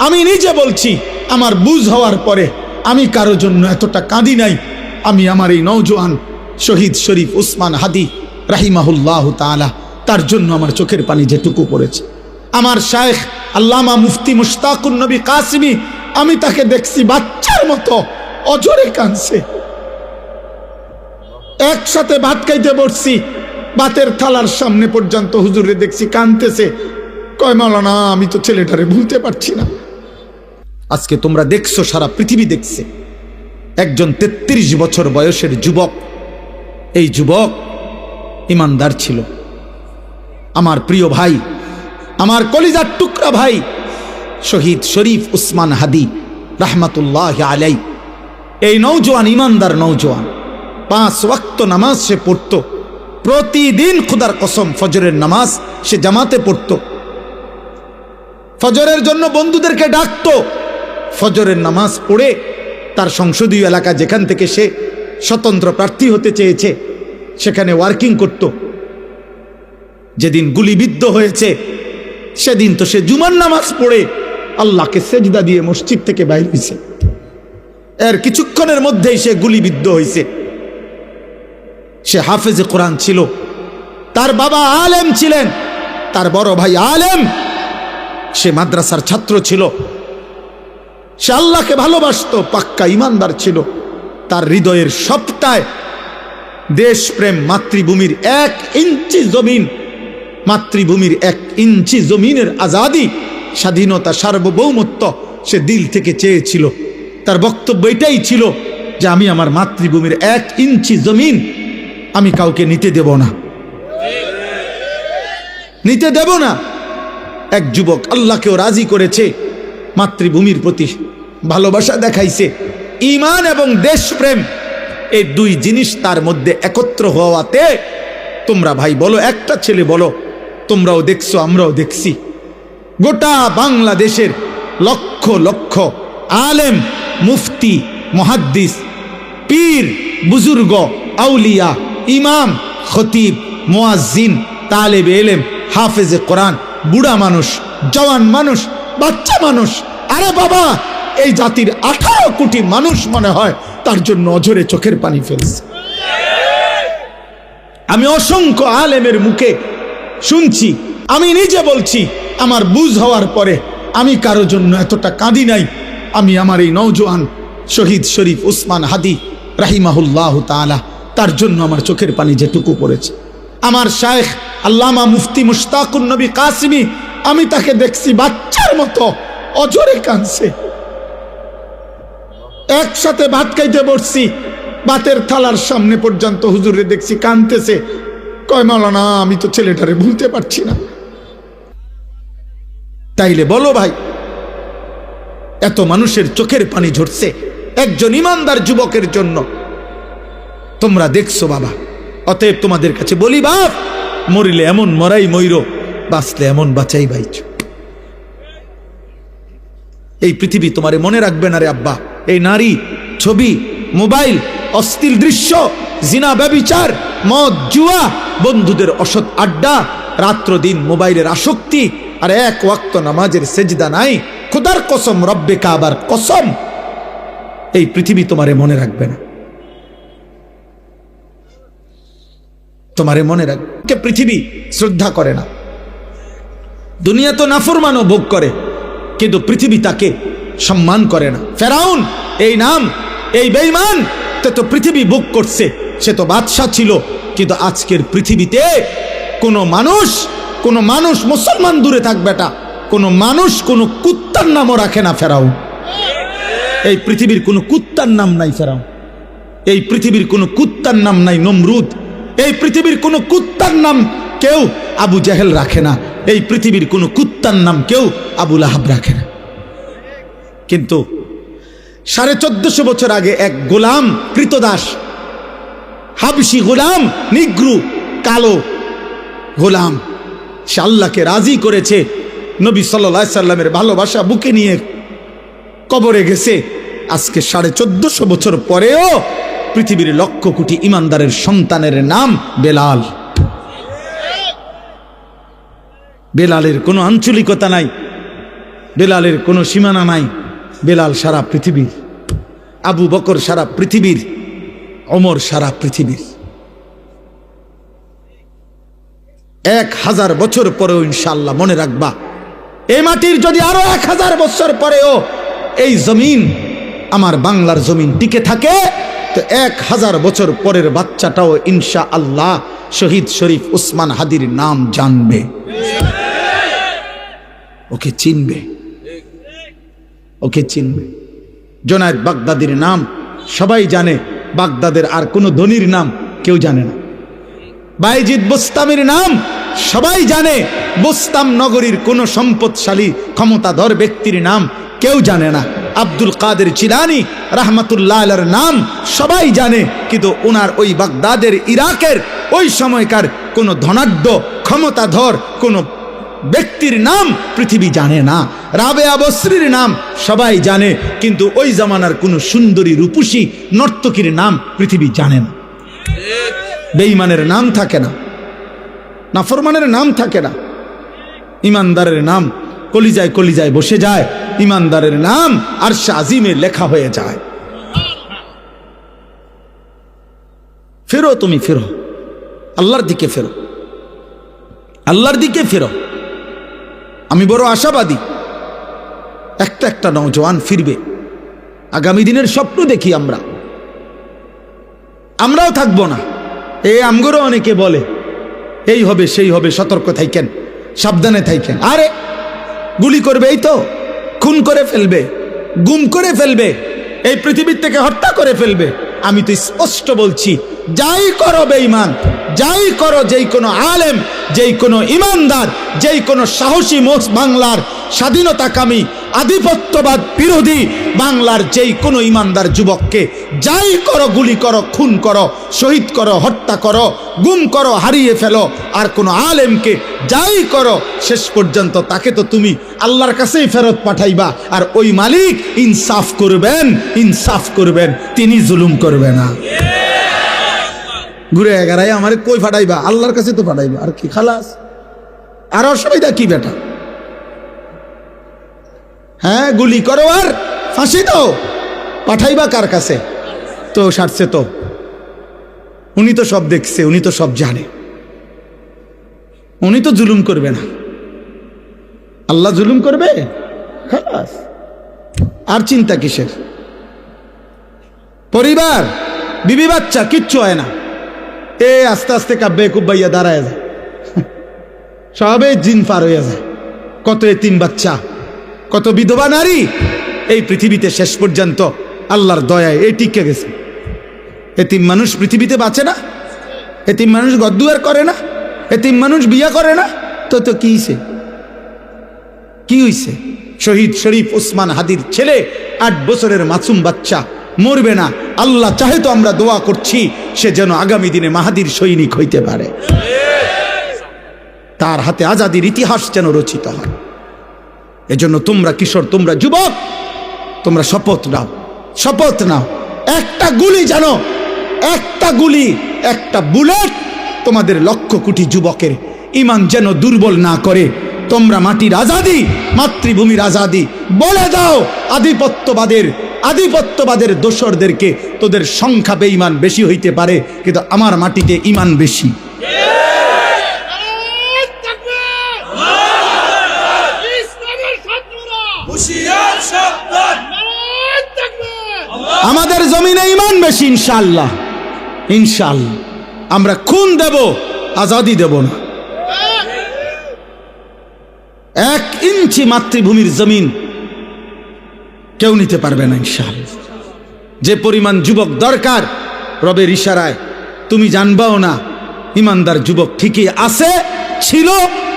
আমি নিজে বলছি, আমার বুঝ হওয়ার পরে আমি কারো জন্য এতটা কাঁদি নাই। আমি আমার এই নওজোয়ান শহীদ শরীফ উসমান হাদি রাহিমাহুল্লাহ তাআলা, তার জন্য আমার চোখের পানি যেটুকু পড়েছে। আমার শায়েখ আল্লামা মুফতি মুশতাকুন নবী কাসিমি, আমি তাকে দেখছি বাচ্চার মতো অজরে কাঁদছে। একসাথে ভাত খাইতে বসছি, ভাতের থালার সামনে পর্যন্ত হুজুরে দেখছি কাঁদতেছে। কয় মাওলানা, আমি তো ছেলেটারে ভুলতে পারছি না। আজকে তোমরা দেখছো, সারা পৃথিবী দেখছে, একজন 33 বছর বয়সের যুবক। এই যুবক ইমানদার ছিল। আমার প্রিয় ভাই, আমার কলিজার টুকরা ভাই শহীদ শরীফ উসমান হাদি রাহমাতুল্লাহ আলাই, এই নওজোয়ান ইমানদার নওজোয়ান 5 ওয়াক্ত নামাজ সে পড়তো প্রতিদিন। খুদার কসম, ফজরের নামাজ সে জামাতে পড়তো। ফজরের জন্য বন্ধুদেরকে ডাকতো। ফজরের নামাজ পড়ে তার সংসদীয় এলাকা, যেখান থেকে সে স্বতন্ত্র প্রার্থী হতে চেয়েছে, সেখানে ওয়ার্কিং করত। যেদিন গুলিবিদ্ধ হয়েছে সেদিন তো সে জুমার নামাজ পড়ে আল্লাহকে সেজদা দিয়ে মসজিদ থেকে বাইর হয়েছে। এর কিছুক্ষণের মধ্যেই সে গুলিবিদ্ধ হয়েছে। সে হাফেজে কোরআন ছিল, তার বাবা আলেম ছিলেন, তার বড় ভাই আলেম, সে মাদ্রাসার ছাত্র ছিল, সে আল্লাহকে ভালোবাসতো, পাক্কা ইমানদার ছিল। তার হৃদয়ের সবটায় দেশপ্রেম, মাতৃভূমির 1 ইঞ্চি জমিন, মাতৃভূমির 1 ইঞ্চি জমিনের আজাদি, স্বাধীনতা, সার্বভৌমত্ব সে দিল থেকে চেয়েছিল। তার বক্তব্য এটাই ছিল যে আমি আমার মাতৃভূমির 1 ইঞ্চি জমিন আমি কাউকে নিতে দেব না, নিতে দেব না। এক যুবক আল্লাহকেও রাজি করেছে, মাতৃভূমির প্রতি ভালোবাসা দেখাইছে, ঈমান এবং দেশপ্রেম, এই 2 জিনিস তার মধ্যে একত্র হওয়াতে, তোমরা ভাই বলো, একটা ছেলে বলো, তোমরাও দেখছো আমরাও দেখছি, গোটা বাংলাদেশের লক্ষ লক্ষ আলেম, মুফতি, মুহাদ্দিস, পীর, বুজুর্গ, আউলিয়া, ইমাম, খতিব, মুয়াজ্জিন, তালেবে ইলম, হাফেজে কোরআন, বুড়া মানুষ, জওয়ান মানুষ, বাচ্চা মানুষ, আরে বাবা, এই জাতির 18 কোটি মানুষ মনে হয় তার জন্য অঝরে চোখের পানি ফেলছে। আমি অসংখ্য আলেমের মুখে শুনছি, আমি নিজে বলছি, আমার বুঝ হওয়ার পরে আমি কারো জন্য এতটা কাঁদি নাই। আমি আমার এই নওজোয়ান শহীদ শরীফ উসমান হাদি রাহিমাহুল্লাহ তাআলা, তার জন্য আমার চোখের পানি যেটুকু পড়েছে। আমার শায়েখ আল্লামা মুফতি মুশতাকুন নবী কাসিমি, আমি তাকে দেখছি বাচ্চার মতো অজরে কাঁদছে। একসাথে ভাত খাইতে বসছি, ভাতের থালার সামনে পর্যন্ত হুজুরে দেখছি কাঁদতেছে। কয় মাওলানা, আমি তো ছেলেটারে ভুলতে পারছি না। তাইলে বলো ভাই, এত মানুষের চোখের পানি ঝরছে একজন ইমানদার যুবকের জন্য, তোমরা দেখছো বাবা। অতএব তোমাদের কাছে বলি, বাপ, মরিলে এমন মরাই মইরো, বাঁচলে এমন বাঁচাই বাইচ। এই পৃথিবী তোমারে মনে রাখবে না রে আব্বা। এই নারী, ছবি, মোবাইল, অশ্লীল দৃশ্য, জিনা, ব্যভিচার, মদ, জুয়া, বন্ধুদের অসৎ আড্ডা, রাত্র দিন মোবাইলের আসক্তি, আর 1 ওয়াক্ত নামাজের সেজদা নাই। খোদার কসম, রব্বে কাবার কসম, এই পৃথিবী তোমারে মনে রাখবে না, তোমারে মনে রাখবে। পৃথিবী শ্রদ্ধা করে না। দুনিয়া তো নাফরমানও ভোগ করে, কিন্তু পৃথিবী তাকে সম্মান করে না। ফেরাউন এই নাম, এই বেঈমান, তো পৃথিবী ভোগ করছে, সে তো বাদশা ছিল। কিন্তু আজকের পৃথিবীতে কোনো মানুষ মুসলমান দূরে থাক বেটা, কোনো মানুষ কোনো কুত্তার নামও রাখে না ফেরাউন। এই পৃথিবীর কোনো কুত্তার নাম নাই ফেরাউন, এই পৃথিবীর কোনো কুত্তার নাম নাই নমরুদ, এই পৃথিবীর কোনো কুত্তার নাম কেউ আবু জেহেল রাখে না, এই পৃথিবীর কোনো কুত্তার নাম কেউ আবু লাহাব রাখে না। কিন্তু 1450 বছর আগে এক গোলাম, কৃতদাস, হাবশি গোলাম, নিগ্রু, কালো গোলাম, সে আল্লাহকে রাজি করেছে, নবী সাল্লাল্লাহু আলাইহি সাল্লামের ভালোবাসা বুকে নিয়ে কবরে গেছে। আজকে 1450 বছর পরেও পৃথিবীর লক্ষ কোটি ইমানদারের সন্তানের নাম বেলাল। বেলালের কোনো আঞ্চলিকতা নাই, বেলালের কোনো সীমানা নাই। বেলাল সারা পৃথিবীর, আবু বকর সারা পৃথিবীর, ওমর সারা পৃথিবীর। 1000 বছর পরেও ইনশাআল্লাহ মনে রাখবা, এই মাটির যদি আরো 1000 বছর পরেও এই জমিন, আমার বাংলার জমিন টিকে থাকে, তো 1000 বছর পরের বাচ্চাটাও ইনশাআল্লাহ শহীদ শরীফ উসমান হাদির নাম জানবে, ওকে চিনবে, ওকে চিনবে। জোনায়েদ বাগদাদির নাম সবাই জানে, বাগদাদের আর কোনো ধনীর নাম কেউ জানে না। বাইজিদ বুস্তামির নাম সবাই জানে, বুস্তাম নগরীর কোনো সম্পদশালী ক্ষমতাধর ব্যক্তির নাম কেউ জানে না। আব্দুল কাদের জিলানী রাহমাতুল্লাহ আলাইহির নাম সবাই জানে, কিন্তু ওনার ওই বাগদাদের, ইরাকের ওই সময়কার কোনো ধনাঢ্য ক্ষমতাধর কোনো ব্যক্তির নাম পৃথিবী জানে না। রাবেয়া বসরির নাম সবাই জানে, কিন্তু ওই জামানার কোনো সুন্দরী রূপসী নর্তকীর নাম পৃথিবী জানে না। বেঈমানের নাম থাকে না, নাফরমানের নাম থাকে না, ইমানদারের নাম কলিজায় কলিজায় বসে যায়, ইমানদারের নাম আরশে আজিমে লেখা হয়ে যায়। ফেরো, তুমি ফেরো, আল্লাহর দিকে ফেরো, আল্লাহর দিকে ফেরো। আমি বড় আশাবাদী, একটা একটা নওজোয়ান ফিরবে। আগামী দিনের স্বপ্ন দেখি আমরাও থাকবো না। এই আমগরও অনেকে বলে এই হবে সেই হবে, সতর্ক থাকেন, সাবধানে থাকেন। আরে গুলি করবে, এই তো খুন করে ফেলবে, গুম করে ফেলবে, এই পৃথিবীর থেকে হত্যা করে ফেলবে। আমি তো স্পষ্ট বলছি, যাই করো বেঈমান, যাই করো, যেই কোনো আলেম, যেই কোনো ইমানদার, যেই কোনো সাহসী বাংলার স্বাধীনতাকামী আধিপত্যবাদ বিরোধী বাংলার যেই কোনো ইমানদার যুবককে যাই করো, গুলি করো, খুন করো, শহীদ করো, হত্যা করো, গুম করো, হারিয়ে ফেলো, আর কোনো আলেমকে যাই করো, শেষ পর্যন্ত তাকে তো তুমি আল্লাহর কাছেই ফেরত পাঠাইবা। আর ওই মালিক ইনসাফ করবেন, ইনসাফ করবেন, তিনি জুলুম করবে না। ঘুরে এগারাই আমারে কই ফাটাইবা? আল্লাহর কাছে তো ফাটাইবা, আর কি খালাস, আর অসুবিধা কি বেটা? হ্যাঁ, গুলি করো আর ফাঁসি দাও, পাঠাইবা কার কাছে? তো সারছে তো, উনি তো সব দেখছে, উনি তো সব জানে, উনি তো জুলুম করবে না। আল্লাহ জুলুম করবে? খালাস, আর চিন্তা কিসের? পরিবার, বিবি বাচ্চা কিচ্ছু হয় না, এ আস্তে আস্তে কাব্যে কুব্বাইয়া দাঁড়ায় যায়, সবে জিন পার হয়ে যায়। কত এতিম বাচ্চা, কত বিধবা নারী এই পৃথিবীতে শেষ পর্যন্ত আল্লাহর দয়ায় এই টিকে গেছে। এতিম মানুষ পৃথিবীতে বাঁচে না, এতিম মানুষ গদ্দুয়ার করে না, এতিম মানুষ বিয়া করে না, তো তো কি হইছে? কি হইছে? শহীদ শরীফ উসমান হাদির ছেলে, 8 বছরের মাসুম বাচ্চা, মরবে না। আল্লাহ চাহে তো আমরা দোয়া করছি সে যেন আগামী দিনে মাহাদির সৈনিক হইতে পারে, তার হাতে আজাদির ইতিহাস যেন রচিত হয়। এজন্য তোমরা কিশোর, তোমরা যুবক, তোমরা শপথ নাও, শপথ নাও, একটা গুলি জানো, একটা গুলি, একটা বুলেট তোমাদের লক্ষ কোটি যুবকের ঈমান যেন দুর্বল না করে। তোমরা মাটির আজাদি, মাতৃভূমির আজাদি বলে দাও আধিপত্যবাদের দোসরদেরকে, তোদের সংখ্যা বেঈমান বেশি হইতে পারে, কিন্তু আমার মাটিতে ঈমান বেশি। আমাদের জমিনে ঈমান বেশি, ইনশাআল্লাহ, ইনশাআল্লাহ। আমরা খুন দেব, আজাদি দেব না। 1 ইঞ্চি মাতৃভূমির জমিন কেউ নিতে পারবে না, ইনশাআল্লাহ। যে পরিমাণ যুবক দরকার, রবের ইশারায় তুমি জানবাও না, ইমানদার যুবক ঠিকই আছে, ছিল,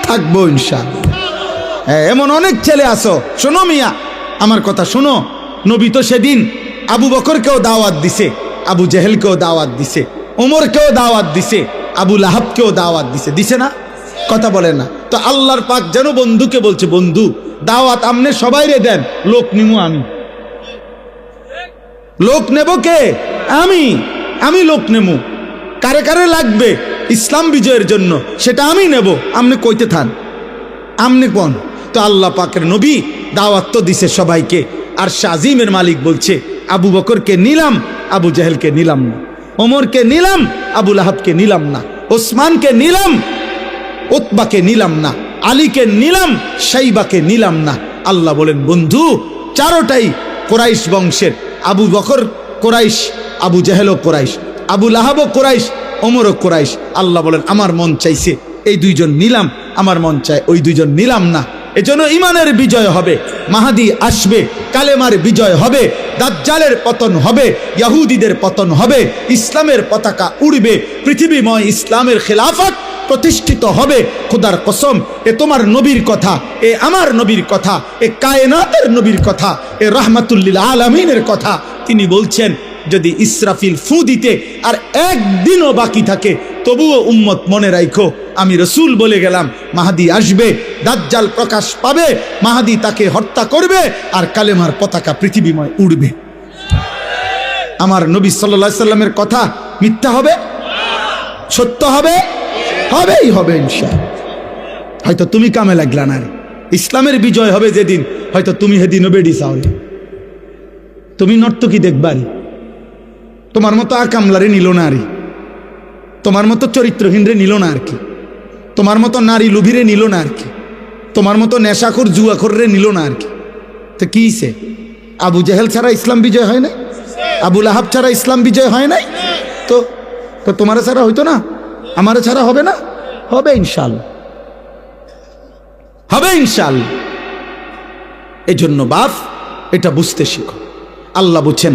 থাকবো, ইনশাআল্লাহ। এমন অনেক ছেলে আসো, শোনো মিয়া, আমার কথা শোনো। নবী তো সেদিন আবু বকরকেও দাওয়াত দিছে, আবু জেহেলকেও দাওয়াত দিছে, ওমরকেও দাওয়াত দিছে, আবু লাহাবকেও দাওয়াত দিছে, দিছে না? কথা বলে না তো? আল্লাহর পাক যেন বন্ধুকে বলছে, বন্ধু দাওয়াত আমনে সবাই রে দেন, লোক নিমু আমি। লোক নেব কে? আমি লোক নেমু। কারে কারে লাগবে ইসলাম বিজয়ের জন্য সেটা আমি নেব, আমনে কইতে থান, আমনে কোন? তো আল্লাহ পাকের নবী দাওয়াত তো দিছে সবাইকে, আর শাজিমের মালিক বলছে আবু বকরকে নিলাম, আবু জাহেলকে নিলাম না, ওমরকে নিলাম, আবু লাহাবকে নিলাম না, ওসমানকে নিলাম, উতবাকে নিলাম না, আলীকে নিলাম, শাইবাকে নিলাম না। আল্লাহ বলেন বন্ধু চারোটাই কোরাইশ বংশের, আবু বকর কোরাইশ, আবু জাহেলও কোরাইশ, আবু লাহাবও কোরাইশ, ওমরও কোরাইশ। আল্লাহ বলেন আমার মন চাইছে এই দুইজন নিলাম, আমার মন চায় ওই দুইজন নিলাম না। এজন্য ইমানের বিজয় হবে, মাহাদি আসবে, কালেমার বিজয় হবে, দাজ্জালের পতন হবে, ইহুদিদের পতন হবে, ইসলামের পতাকা উড়বে, পৃথিবীময় ইসলামের খেলাফত প্রতিষ্ঠিত হবে। খোদার কসম, এ তোমার নবীর কথা, এ আমার নবীর কথা, এ কায়নাতের নবীর কথা, এ রাহমাতুল্লিল আলামিনের কথা। তিনি বলছেন যদি ইসরাফিল ফু দিতে আর একদিনও বাকি থাকে তবুও উম্মত মনে রাখো আমি রসুল বলে গেলাম, মাহাদি আসবে, দাজ্জাল প্রকাশ পাবে, মাহাদি তাকে হত্যা করবে, আর কালেমার পতাকা পৃথিবীময় উড়বে। আমার নবী সাল্লাল্লাহু আলাইহি সাল্লামের কথা মিথ্যা হবে? সত্য হবে? হবেই হবে ইনশাআল্লাহ। হয়তো তুমি কামে লাগলা না রে, ইসলামের বিজয় হবে যেদিন, হয়তো তুমি সেদিনও বেডি চাও, তুমি নর্তকী দেখবারি, তোমার মতো আকামলারে নিল না আরে, তোমার মতো চরিত্রহীনরে নিল না আর কি, তোমার মতো নারী লুভিরে নিল না আর কি, তোমার মতো নেশাখোর জুয়াখোররে নিল না আর কি। তো কি সে আবু জাহেল ছাড়া ইসলাম বিজয় হয় নাই? আবু লাহাব ছাড়া ইসলাম বিজয় হয় নাই? তো তো তোমার ছাড়া হইতো না? আমার ছাড়া হবে না? হবে ইনশাআল্লাহ, হবে ইনশাআল্লাহ। এই জন্য বাপ এটা বুঝতে শিখো। আল্লাহ বলছেন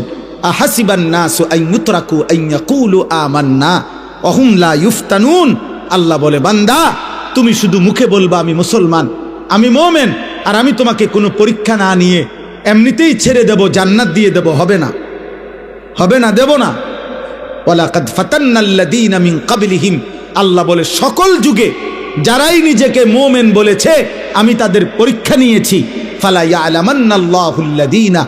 আহাসিবান নাসু আন ইউতরাকু আন ইয়াকুলু আমান্না ওয়া হুম লা ইফতানুন। আল্লাহ বলে বান্দা তুমি শুধু মুখে বলবা আমি মুসলমান, আমি মুমিন, আর আমি তোমাকে কোনো পরীক্ষা না নিয়ে এমনিতেই ছেড়ে দেব, জান্নাত দিয়ে দেব, হবে না, হবে না, দেব না। ওয়ালাকাদ ফাতান্নাল্লাযীনা মিন ক্বাবলিহিম, আল্লাহ বলে সকল যুগে যারাই নিজেকে মুমিন বলেছে আমি তাদের পরীক্ষা নিয়েছি। ফালা ইয়ালামান্নাল্লাহুল্লাযীনা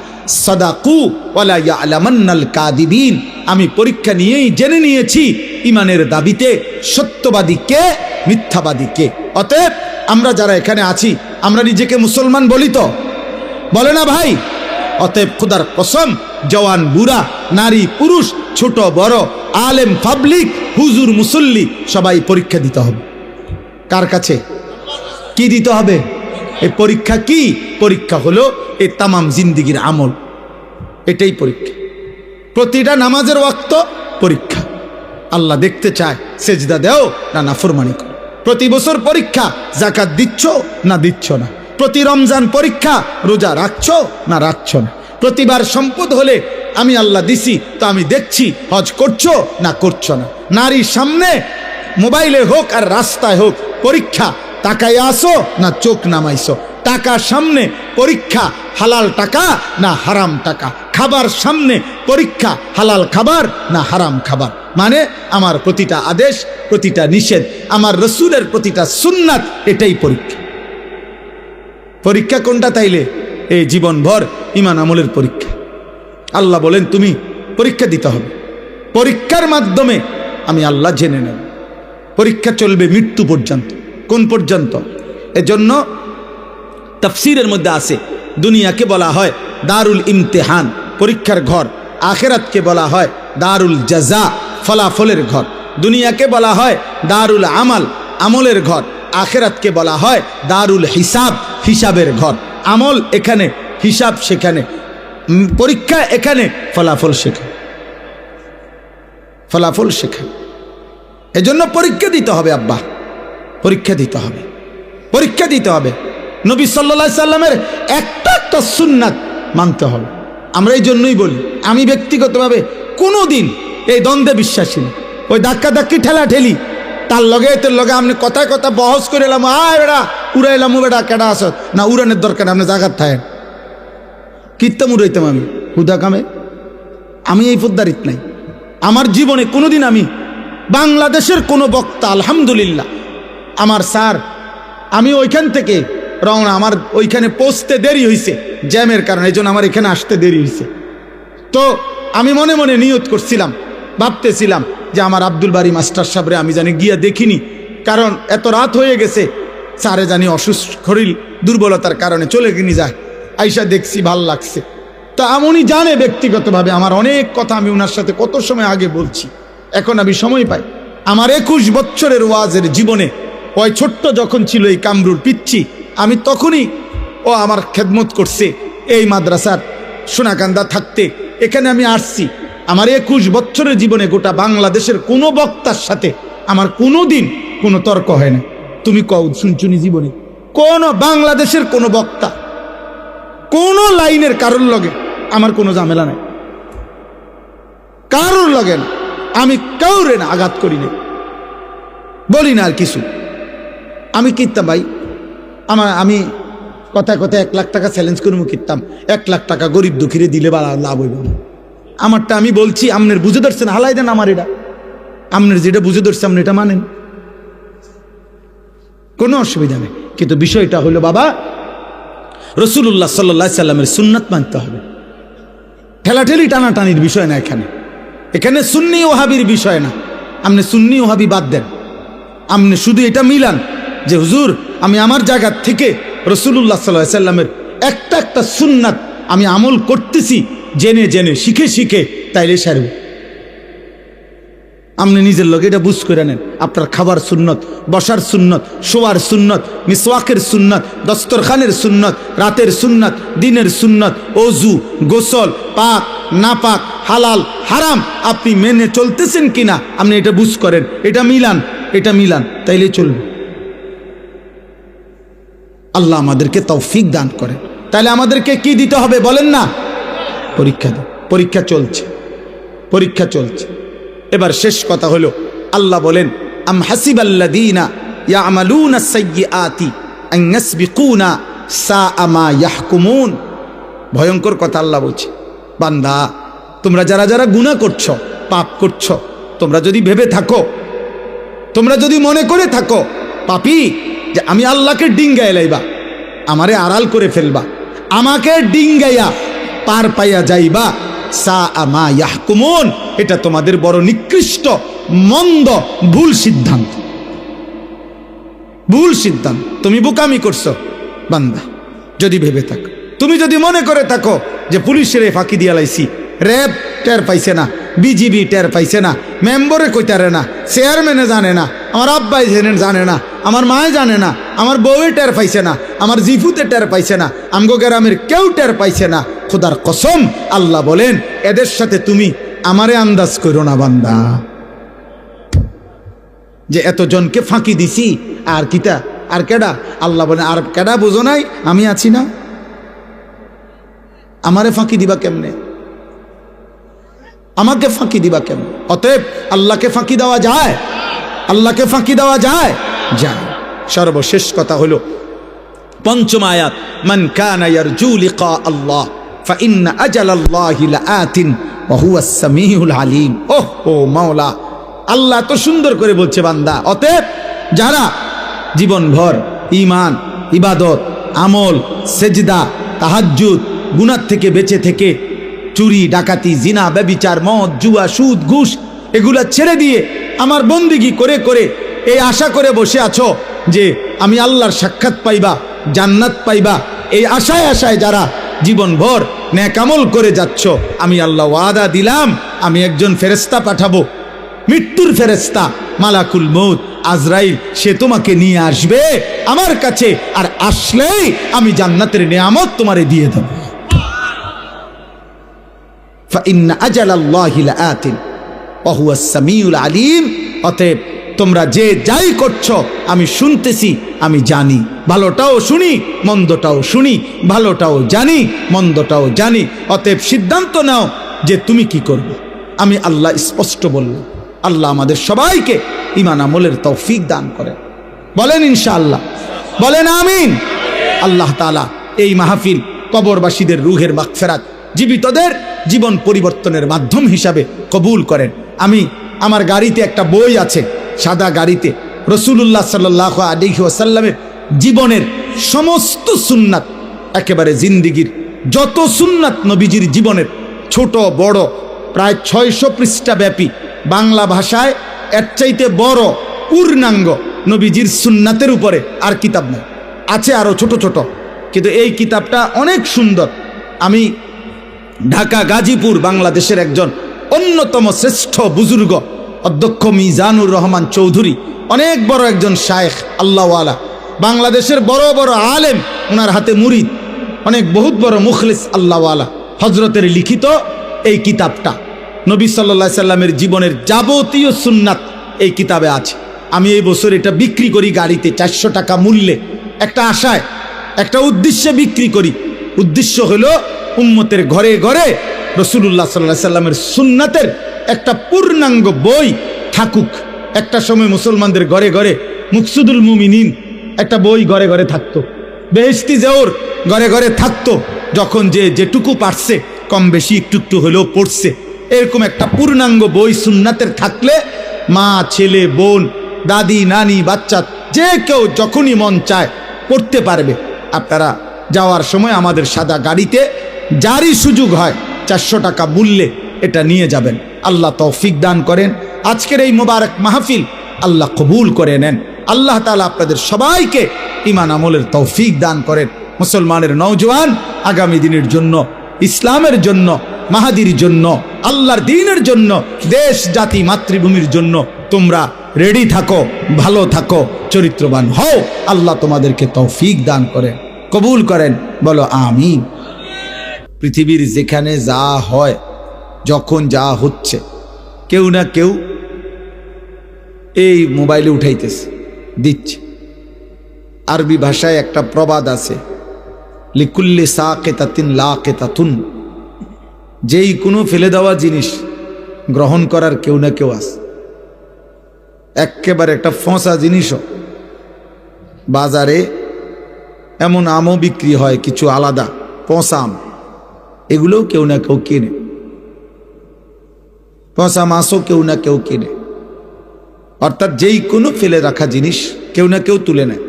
সাদাকু ওয়ালা ইয়ালামান্নাল কাযিবিন, আমি পরীক্ষা নিয়েই জেনে নিয়েছি ইমানের দাবিতে সত্যবাদী কে, মিথ্যাবাদী কে। অতএব আমরা যারা এখানে আছি আমরা নিজেকে মুসলমান বলি তো, বলে না ভাই? অতএব খোদার কসম জওয়ান বুড়া, নারী পুরুষ, ছোট বড়, আলেম পাবলিক, হুজুর মুসল্লি সবাই পরীক্ষা দিতে হবে। কার কাছে? কি দিতে হবে? এই পরীক্ষা কি? পরীক্ষা হলো এই তামাম জিন্দিগির আমল, এটাই পরীক্ষা। প্রতিটা নামাজের ওয়াক্ত পরীক্ষা। আল্লাহ দেখতে চায় সেজদা দেও না নাফরমানি করো। প্রতি বছর পরীক্ষা, যাকাত দিচ্ছ না দিচ্ছ না। প্রতি রমজান পরীক্ষা, রোজা রাখছো না রাখছো না। প্রতিবার সম্পদ হলে আমি আল্লাহ দিছি তো আমি দেখছি, হজ করছো না করছো না। নারীর সামনে মোবাইলে হোক আর রাস্তায় হোক পরীক্ষা, তাকায় আসো না চোখ নামাইছো। টাকা সামনে পরীক্ষা, হালাল টাকা না হারাম টাকা। খাবার সামনে পরীক্ষা, হালাল খাবার না হারাম খাবার। মানে আমার প্রতিটা আদেশ, প্রতিটা নিষেধ, আমার রসুলের প্রতিটা সুন্নাত, এটাই পরীক্ষা। পরীক্ষা কোনটা তাইলে? এই জীবনভর ঈমান আমলের পরীক্ষা। আল্লাহ বলেন তুমি পরীক্ষা দিতে হবে, পরীক্ষার মাধ্যমে আমি আল্লাহ জেনে নেব। পরীক্ষা চলবে মৃত্যু পর্যন্ত। কোন পর্যন্ত? এজন্য তাফসীরের মধ্যে আছে দুনিয়াকে বলা হয় দারুল ইমতিহান, পরীক্ষার ঘর। আখিরাতকে বলা হয় দারুল জাযা, ফলাফলের ঘর। দুনিয়াকে বলা হয় দারুল আমাল, আমলের ঘর। আখিরাতকে বলা হয় দারুল হিসাব, হিসাবের ঘর। আমল এখানে, হিসাব সেখানে, পরীক্ষা এখানে, ফলাফল সেখানে, ফলাফল সেখানে। এজন্য পরীক্ষা দিতে হবে আব্বা, পরীক্ষা দিতে হবে, পরীক্ষা দিতে হবে। নবী সাল্লাল্লাহু আলাইহি সাল্লামের একটা একটা সুন্নাত মানতে হবে। আমরা এই জন্যই বলি, আমি ব্যক্তিগতভাবে কোনো দিন এই দ্বন্দ্বে বিশ্বাসী না। ওই ধাক্কা ধাক্কি ঠেলা ঠেলি, তার লগে তোর লগে আপনি কথায় কথা বহস করে এলাম, আয় বেড়া উড়াইলাম, বেড়া কেডা আস না, উড়ানের দরকার আপনি জাগাত থাকেন। কীর্তন উড়াইতাম আমি হুদা কামে, আমি এই পদ্মারিত নাই। আমার জীবনে কোনোদিন আমি বাংলাদেশের কোনো বক্তা, আলহামদুলিল্লাহ আমার স্যার, আমি ওইখান থেকে রওনা, আমার ওইখানে পৌঁছতে দেরি হয়েছে জ্যামের কারণে, এই জন্য আমার এখানে আসতে দেরি হয়েছে। তো আমি মনে মনে নিয়ত করছিলাম, ভাবতেছিলাম যে আমার আব্দুল বারী মাস্টার সাহেবরে আমি জানি গিয়া দেখিনি, কারণ এত রাত হয়ে গেছে, স্যারে জানি অসুস্থ শরীর দুর্বলতার কারণে চলে গিয়ে যায়, আইসা দেখছি ভাল লাগছে। তা এমনই জানে ব্যক্তিগতভাবে আমার অনেক কথা আমি ওনার সাথে কত সময় আগে বলছি, এখন আমি সময় পাই। আমার 21 বছরের ওয়াজের জীবনে ওই ছোট্ট যখন ছিল এই কামরুর পিচ্ছি, আমি তখনই ও আমার খেদমত করছে এই মাদ্রাসার সোনাকান্দা থাকতে এখানে আমি আসছি। আমার 21 বছরের জীবনে গোটা বাংলাদেশের কোনো বক্তার সাথে আমার কোনো দিন কোনো তর্ক হয় না। তুমি কও শুনছুনি জীবনে কোন বাংলাদেশের কোনো বক্তা কোন লাইনের কারোর লগে আমার কোনো ঝামেলা নাই, কারোর লগে না। আমি কাউরে না আঘাত করি না, বলি না আর কিছু। আমি কিনতাম ভাই, আমি কথায় কথায় 1 লাখ টাকা চ্যালেঞ্জ করে কিনতাম, 1 লাখ টাকা গরিব দুঃখীরে দিলে বা লাভ হইব না। আমারটা আমি বলছি, আমনের বুঝে ধরছেন, হালাই দেন আমার এটা, আমনের যেটা বুঝে ধরছে আপনি এটা মানেন, কোনো অসুবিধা নেই। কিন্তু বিষয়টা হলো বাবা, রাসূলুল্লাহ সাল্লাল্লাহু আলাইহি সাল্লামের সুন্নাত মানতে হবে। ঠেলাঠেলি টানাটানির বিষয় না, এখানে সুন্নি ওহাবির বিষয় না। আপনি সুন্নি ওহাবি বাদ দেন, আপনি শুধু এটা মিলান যে হুজুর আমি আমার জায়গা থেকে রাসূলুল্লাহ সাল্লাল্লাহু আলাইহি সাল্লামের একটা একটা সুন্নাত আমি আমল করতেছি জেনে জেনে শিখে শিখে, তাইলে সারব। আপনি নিজের লোক এটা বুঝ করে নেন, আপনার খাবার সুন্নত, বসার সুন্নত, শোয়ার সুন্নত, মিসওয়াকের সুন্নত, দস্তরখানের সুন্নত, রাতের সুন্নত, দিনের সুন্নত, ওযু, গোসল, পাক নাপাক, হালাল হারাম আপনি মেনে চলতেছেন কিনা আপনি এটা বুঝ করেন, এটা মিলান তাইলে চলবে। আল্লাহ আমাদেরকে তৌফিক দান করেন। তাহলে আমাদেরকে কি দিতে হবে বলেন না? পরীক্ষা দাও। পরীক্ষা চলছে। এবার শেষ কথা হলো, আল্লাহ বলেন আম হাসিবাল্লাযীনা ইয়ামালুনা সাইয়্যাতি আন ইয়াসবিকুনা সাআ মা ইয়াহকুমুন। ভয়ঙ্কর কথা আল্লাহ বলছে, বান্দা তোমরা যারা যারা গুনাহ করছো, পাপ করছো, তোমরা যদি ভেবে থাকো, তোমরা যদি মনে করে থাকো পাপী যে আমি আল্লাহকে ডিঙ্গায় লাইবা, আমারে আড়াল করে ফেলবা, আমাকে ডিঙ্গাইয়া পার পাইয়া যাইবা, সাআ মা ইয়াহকুমুন, এটা তোমাদের বড় নিকৃষ্ট মন্দ ভুল সিদ্ধান্ত। তুমি বোকামি করছো বান্দা যদি ভেবে থাকো। তুমি যদি মনে করে থাকো যে পুলিশের ফাঁকি দিয়া লাইছি, র্যাব টের পাইছে না, বিজিবি টের পাইছে না, মেম্বরে কইতারে না, চেয়ারম্যানে জানে না, আমার আব্বাই জানে না, আমার মায়ে জানে না, আমার বউয়ে টের পাইছে না, আমার জিফুতে টের পাইছে না, আমগো গ্রামের কেউ টের পাইছে না, খোদার কসম আল্লাহ বলেন এদের সাথে তুমি আমারে আন্দাজ করো না বান্দা, যে এতজনকে ফাঁকি দিছি আর কিটা আর কেডা। আল্লাহ বলেন আর কেডা বুঝো নাই, আমি আছি না, আমারে ফাঁকি দিবা কেমনে, আমাকে ফাঁকি দিবা কেমনে? অতএব আল্লাহকে ফাঁকি দেওয়া যায়? আল্লাহকে ফাঁকি দেওয়া যায়? যায়। সর্বশেষ কথা হলো পঞ্চম আয়াত, মান কানা ইয়ারজু লিকা আল্লাহ ফাইন্না আজালাল্লাহি লাআতিন ওয়া হুয়াস সামিউল আলিম। ওহো মাওলা, আল্লাহ তো সুন্দর করে বলছে বান্দা, অতএব যারা জীবনভর ঈমান, ইবাদত, আমল, সেজদা, তাহাজ্জুদ, গুনাহ থেকে বেঁচে থেকে চুরি, ডাকাতি, জিনা, ব্যভিচার, মদ, জুয়া, সুদ, ঘুষ এগুলা ছেড়ে দিয়ে আমার বন্দিগি করে করে এই আশা করে বসে আছো যে আমি আল্লাহর সাক্ষাৎ পাইবা, জান্নাত পাইবা, এই আশায় আশায় যারা জীবনভর নেক আমল করে যাচ্ছ, আমি আল্লাহ ওয়াদা দিলাম আমি একজন ফেরেশতা পাঠাবো, মৃত্যুর ফেরেশতা মালাকুল মউত আজরাইল, সে তোমাকে নিয়ে আসবে আমার কাছে, আর আসলেই আমি জান্নাতের নেয়ামত তোমারে দিয়ে দেব। ফাইন্না আজালাল্লাহি লাআতিন ওয়া হুয়াস সামিউল আলিম। অতএব তোমরা যে যাই করছো আমি শুনতেছি, আমি জানি, ভালোটাও শুনি মন্দটাও শুনি, ভালোটাও জানি মন্দটাও জানি। অতএব সিদ্ধান্ত নাও যে তুমি কি করবে। আমি আল্লাহ স্পষ্ট বললাম। আল্লাহ আমাদের সবাইকে ঈমান আমলের তৌফিক দান করেন, বলেন ইনশাআল্লাহ, বলেন আমিন। আল্লাহ তাআলা এই মাহফিল কবরবাসীদের রূহের মাগফিরাত, জীবিতদের জীবন পরিবর্তনের মাধ্যম হিসাবে কবুল করেন। আমি আমার গাড়িতে একটা বই আছে, সাদা গাড়িতে রাসূলুল্লাহ সাল্লাল্লাহু আলাইহি ওয়াসাল্লামের জীবনের সমস্ত সুন্নাত, একেবারে জিন্দিগির যত সুন্নাত নবীজির জীবনের ছোট বড় প্রায় 600 পৃষ্ঠা ব্যাপী, বাংলা ভাষায় এর চাইতে বড় পূর্ণাঙ্গ নবীজির সুন্নাতের উপরে আর কিতাব নাই। আছে আরো ছোট ছোট, কিন্তু এই কিতাবটা অনেক সুন্দর। আমি ঢাকা গাজীপুর বাংলাদেশের একজন অন্যতম শ্রেষ্ঠ বুজুর্গ অধ্যক্ষ মিজানুর রহমান চৌধুরী, অনেক বড় একজন শায়েখ আল্লাহওয়ালা, বাংলাদেশের বড় বড় আলেম, ওনার হাতে মুরিদ, অনেক বহুত বড় মুখলিস আল্লাহওয়ালা হজরতের লিখিত এই কিতাবটা নবী সাল্লাল্লাহু আলাইহি সাল্লামের জীবনের যাবতীয় সুন্নাত এই কিতাবে আছে। আমি এই বছর এটা বিক্রি করি গাড়িতে 400 টাকা মূল্যে, একটা আশায়, একটা উদ্দেশ্যে বিক্রি করি। উদ্দেশ্য হলো উম্মতের ঘরে ঘরে রাসূলুল্লাহ সাল্লাল্লাহু আলাইহি সাল্লামের সুন্নাতের একটা পূর্ণাঙ্গ বই থাকুক। একটা সময় মুসলমানদের ঘরে ঘরে মুকসুদুল মুমিনিন একটা বই ঘরে ঘরে থাকতো, বেহেশতি জেওর ঘরে ঘরে থাকতো, যখন যে যেটুকু পারছে কম বেশি একটু একটু হলেও পড়ছে। এরকম একটা পূর্ণাঙ্গ বই সুন্নাতের থাকলে মা, ছেলে, বোন, দাদি, নানি, বাচ্চা যে কেউ যখনই মন চায় পড়তে পারবে। আপনারা যাওয়ার সময় আমাদের সাদা গাড়িতে যারই সুযোগ হয় 400 টাকা মূল্যে এটা নিয়ে যাবেন। আল্লাহ তৌফিক দান করেন। আজকের এই মোবারক মাহফিল আল্লাহ কবুল করে নেন। আল্লাহ তাআলা আপনাদের সবাইকে ঈমান আমলের তৌফিক দান করেন। মুসলমানের নওজওয়ান আগামী দিনের জন্য, ইসলামের জন্য, মাহাদির জন্য, আল্লাহর দ্বীনের জন্য, দেশ জাতি মাতৃভূমির জন্য তোমরা রেডি থাকো, ভালো থাকো, চরিত্রবান হও। আল্লাহ তোমাদেরকে তৌফিক দান করেন, কবুল করেন, বলো আমিন। পৃথিবীর যেখানে যা হয়, যখন যা হচ্ছে, কেউ না কেউ এই মোবাইলে উঠাইতেছে, দিচ্ছে। আরবি ভাষায় একটা প্রবাদ আছে, লিকুল্লি সাকিতাতিন লাকিতাতুন, যেই কোনো ফেলে দেওয়া জিনিস গ্রহণ করার কেউ না কেউ আছে। একেবারে একটা ফসা জিনিসও বাজারে এমন আমও বিক্রি হয় কিছু আলাদা পচা আম, এগুলোও কেউ না কেউ কিনে। পচা মাছও কেউ না কেউ কিনে। অর্থাৎ যেই কোনো ফেলে রাখা জিনিস কেউ না কেউ তুলে নেয়।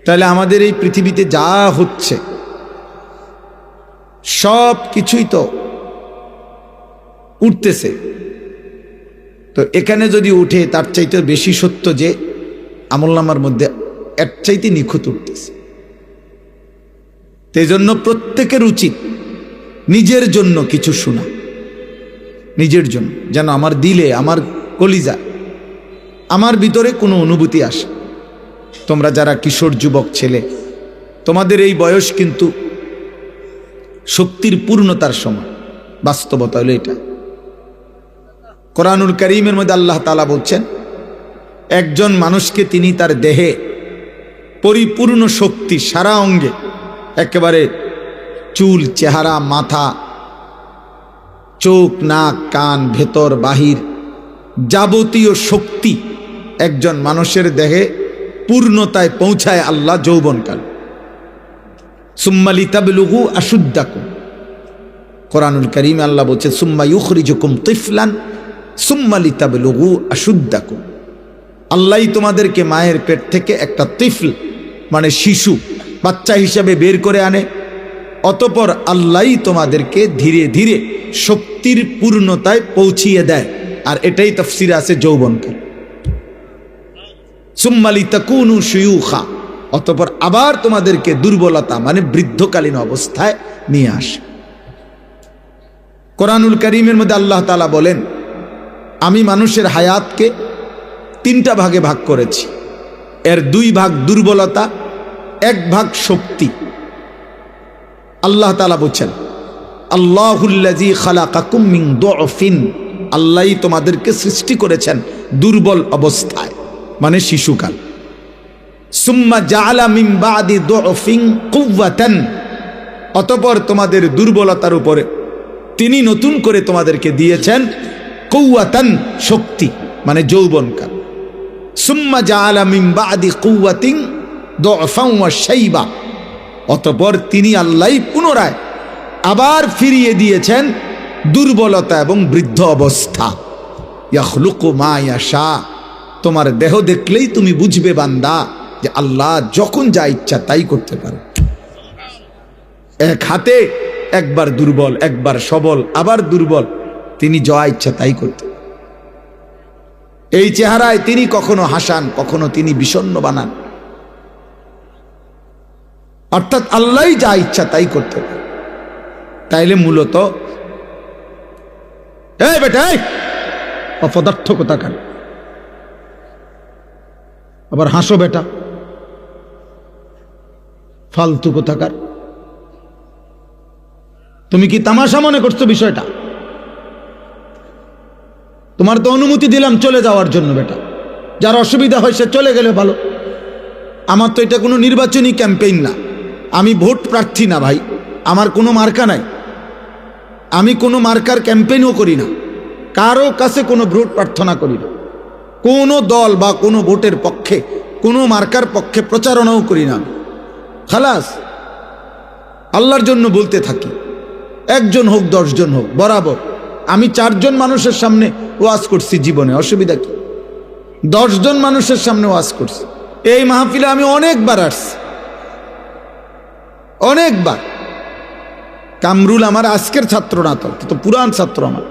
তাহলে আমাদের এই পৃথিবীতে যা হচ্ছে সব কিছুই তো উঠতেছে। তো এখানে যদি উঠে তার চাইতে বেশি সত্য যে আমলনামার মধ্যে এর চাইতে নিখুঁত উঠতেছে। সেই জন্য প্রত্যেকের উচিত নিজের জন্য কিছু শোনা, নিজের জন্য, যেন আমার দিলে, আমার কলিজা, আমার ভিতরে কোনো অনুভূতি আসে। তোমরা যারা কিশোর যুবক ছেলে, তোমাদের এই বয়স কিন্তু শক্তির পূর্ণতার সময়। বাস্তবতা হলো এটা। কোরআনুল কারীমের মধ্যে আল্লাহ তাআলা বলছেন, একজন মানুষকে তিনি তার দেহে পরিপূর্ণ শক্তি, সারা অঙ্গে, একেবারে চুল, চেহারা, মাথা, চোখ, নাক, কান, ভেতর বাহির, যাবতীয় শক্তি একজন মানুষের দেহে পূর্ণতায় পৌঁছায় আল্লাহ যৌবনকাল। সুম্মা লিতাবলুগু আশুদ্দাকুম, কোরআনুল কারীমে আল্লাহ বলছে সুম্মা ইউখরিজুকুম তিফলান সুম্মা লিতাবলুগু আশুদ্দাকুম। আল্লাহই তোমাদেরকে মায়ের পেট থেকে একটা তিফল মানে শিশু, বাচ্চা হিসাবে বের করে আনে, অতঃপর আল্লাহই তোমাদেরকে ধীরে ধীরে শক্তির পূর্ণতায় পৌঁছিয়ে দেয়। আর এটাই তাফসীরে আছে যৌবনকাল। সুম্মা লিতাকুনু শুয়ুখা, অতঃপর আবার তোমাদেরকে দুর্বলতা মানে বৃদ্ধকালীন অবস্থায় নিয়ে আসে। কোরআনুল কারীমের মধ্যে আল্লাহ তাআলা বলেন, আমি মানুষের হায়াতকে 3টা ভাগে ভাগ করেছি। এর 2 ভাগ দুর্বলতা, 1 ভাগ শক্তি। আল্লাহ তাআলা বলছেন, আল্লাহুল্লাযী খালাকাকুম মিন দুআফিন, আল্লাহই তোমাদেরকে সৃষ্টি করেছেন দুর্বল অবস্থায় মানে শিশুকাল। সুম্মা জাআলা মিন বাদি দুআফিন কুওয়াতান, অতঃপর তোমাদের দুর্বলতার উপরে তিনি নতুন করে তোমাদেরকে দিয়েছেন কুওয়াতান, শক্তি মানে যৌবনকাল। সুম্মা জাআলা মিন বাদি কুওয়াতিন দুআফান ওয়া শাইবা, অতঃপর তিনি আল্লাহই পুনরায় আবার ফিরিয়ে দিয়েছেন দুর্বলতা এবং বৃদ্ধ অবস্থা। ইয়াখলুকু মা ইয়াশা, তোমার দেহ দেখলেই তুমি বুঝবে বান্দা যে আল্লাহ যখন যা ইচ্ছা তাই করতে পারে। এক হাতে একবার দুর্বল, একবার সবল, আবার দুর্বল, তিনি যা ইচ্ছা তাই করতে। এই চেহারায় তিনি কখনো হাসান, কখনো তিনি বিষণ্ণ বানান। অর্থাৎ আল্লাহই যা ইচ্ছা তাই করতে পারে। তাইলে মূলত এই বেটা অপদার্থ কোথাকার, আবার হাসো বেটা, ফালতু কোথাকার। তুমি কি তামাশা মনে করছো বিষয়টা? তোমার তো অনুমতি দিলাম চলে যাওয়ার জন্য বেটা, যার অসুবিধা হয় সে চলে গেলে ভালো। আমার তো এটা কোনো নির্বাচনী ক্যাম্পেইন না, আমি ভোট প্রার্থী না ভাই, আমার কোনো মার্কা নাই, আমি কোনো মার্কার ক্যাম্পেইনও করি না, কারো কাছে কোনো ভোট প্রার্থনা করি না, কোনো দল বা কোনো ভোটের পক্ষে কোনো মার্কার পক্ষে প্রচারণাও করি না। খালাস, আল্লাহর জন্য বলতে থাকি, একজন হোক 10 জন হোক, বরাবর। আমি 4 জন মানুষের সামনে ওয়াজ করছি জীবনে, অসুবিধা কি? 10 জন মানুষের সামনে ওয়াজ করছি। এই মাহফিলে আমি অনেকবার আসছি, অনেকবার। কামরুল আমার আজকের ছাত্র না, তো পুরান ছাত্র আমার।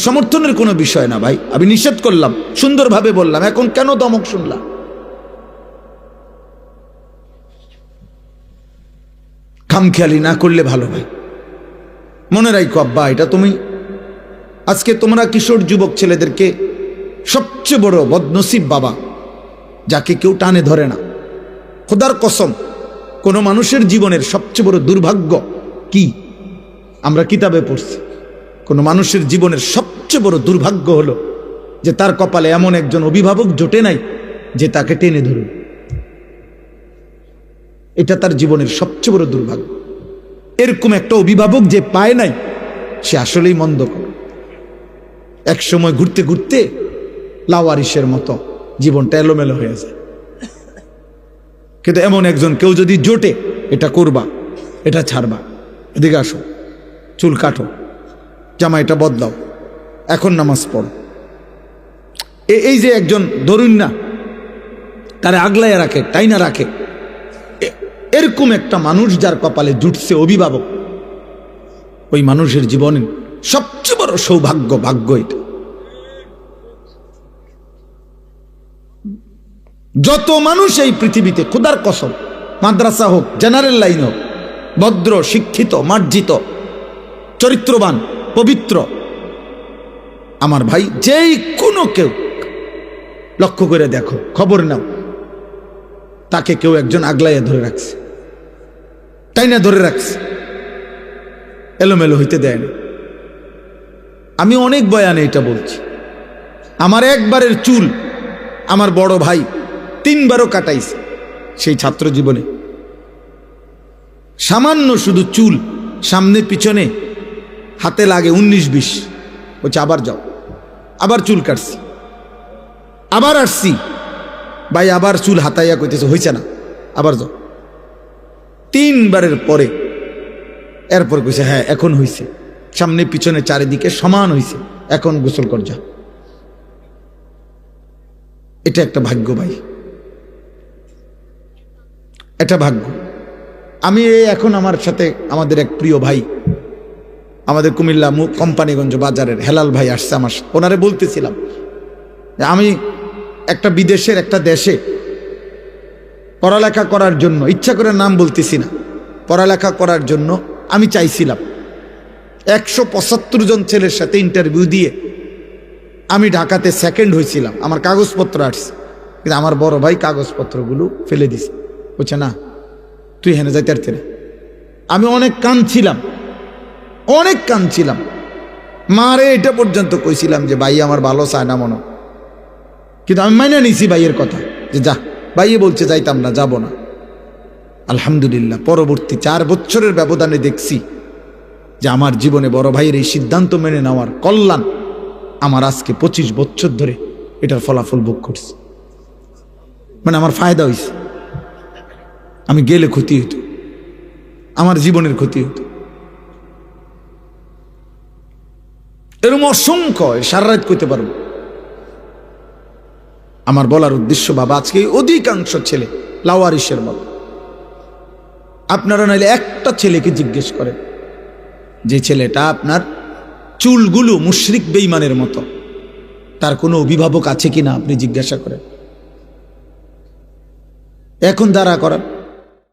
সমর্থনের কোনো বিষয় না ভাই, আমি নিষেধ করলাম, সুন্দরভাবে বললাম, এখন কেন দমক শুনলাম? খামখেয়ালি না করলে ভালো ভাই। মনে রাখো আব্বা, এটা তুমি আজকে তোমরা কিশোর যুবক ছেলেদেরকে সবচেয়ে বড় বদনসিব বাবা, যাকে কেউ টানে ধরে না। খোদার কসম, কোন মানুষের জীবনের সবচেয়ে বড় দুর্ভাগ্য কি আমরা কিতাবে পড়ছি, কোন মানুষের জীবনের সবচেয়ে বড় দুর্ভাগ্য হলো যে তার কপালে এমন একজন অভিভাবক জোটে নাই যে তাকে টেনে ধরুন। এটা তার জীবনের সবচেয়ে বড় দুর্ভাগ্য। এরকম একটা অভিভাবক যে পায় নাই, সে আসলেই মন্দ করে। এক সময় ঘুরতে ঘুরতে লাওয়ারিসের মতো জীবনটা এলোমেলো হয়ে যায়। কিন্তু এমন একজন কেউ যদি জোটে, এটা করবা, এটা ছাড়বা, এদিকে আসো, চুল কাটো, জামাইটা বদলাও, এখন নামাজ পড়ো, এই যে একজন ধরুন না তারে আগলাইয়া রাখে, তাই না রাখে, এরকম একটা মানুষ যার কপালে জুটছে অভিভাবক, ওই মানুষের জীবনে সবচেয়ে বড় সৌভাগ্য, ভাগ্য এটা। যত মানুষ এই পৃথিবীতে, খোদার কসম, মাদ্রাসা হোক, জেনারেল লাইন হোক, ভদ্র, শিক্ষিত, মার্জিত, চরিত্রবান, পবিত্র, আমার ভাই, যেই কোনো কেউ লক্ষ্য করে দেখো, খবর নাও, তাকে কেউ একজন আগলাইয়া ধরে রাখছে, তাই না? ধরে রাখছে, এলোমেলো হইতে দেয় না। আমি অনেক বয়ানে এটা বলছি। আমার একবারের চুল আমার বড় ভাই 3 বারও কাটাইছে সেই ছাত্র জীবনে। সামান্য শুধু চুল সামনে পিছনে হাতে লাগে 19-20, বলছে আবার যাও, আবার চুল কাটছি, আবার আসছি ভাই, আবার চুল হাতাইয়া কইতেছে হইছে না, আবার যাও। 3 বারের পরে এরপর কইছে হ্যাঁ এখন হইছে, সামনে পিছনে চারিদিকে সমান হইছে, এখন গোসল কর যা। এটা একটা ভাগ্য ভাই, এটা ভাগ্য। আমি এখন আমার সাথে আমাদের এক প্রিয় ভাই, আমাদের কুমিল্লা কোম্পানিগঞ্জ বাজারের হেলাল ভাই আসছে আমার, ওনারে বলতেছিলাম আমি একটা বিদেশের একটা দেশে পড়ালেখা করার জন্য, ইচ্ছা করে নাম বলতেছি না, পড়ালেখা করার জন্য আমি চাইছিলাম। 175 জন ছেলের সাথে ইন্টারভিউ দিয়ে আমি ঢাকাতে সেকেন্ড হয়েছিলাম, আমার কাগজপত্র আসছে, কিন্তু আমার বড় ভাই কাগজপত্রগুলো ফেলে দিছে, বলছে না তুই হেনে যাইতে পারতি না। আমি অনেক কাঁদছিলাম, অনেক কাঁদছিলাম, মারে এটা পর্যন্ত কইছিলাম যে ভাই আমার ভালো চায় না মনে, কিন্তু আমি মাইনে নিছি ভাইয়ের কথা যে যা, ভাইয়ে বলছে যাইতাম না, যাব না। আলহামদুলিল্লাহ পরবর্তী 4 বছরের ব্যবধানে দেখছি যে আমার জীবনে বড় ভাইয়ের এই সিদ্ধান্ত মেনে নেওয়ার কল্যাণ আমার আজকে 25 বছর ধরে এটার ফলাফল ভোগ করছি। মানে আমার ফায়দা হয়েছে, আমি গেলে ক্ষতি হইতো, আমার জীবনের ক্ষতি হইতো। এরকম অসংখ্য, সারা রাত কইতে পারবো। আমার বলার উদ্দেশ্য বাবা, আজকে অধিকাংশ ছেলে লাওয়ারিসের মতো। আপনারা নাইলে একটা ছেলেকে জিজ্ঞেস করেন, যে ছেলেটা আপনার চুলগুলো মুশরিক বেঈমানের মতো। তার কোনো অভিভাবক আছে কিনা আপনি জিজ্ঞাসা করেন। এখন দাঁড়া করান।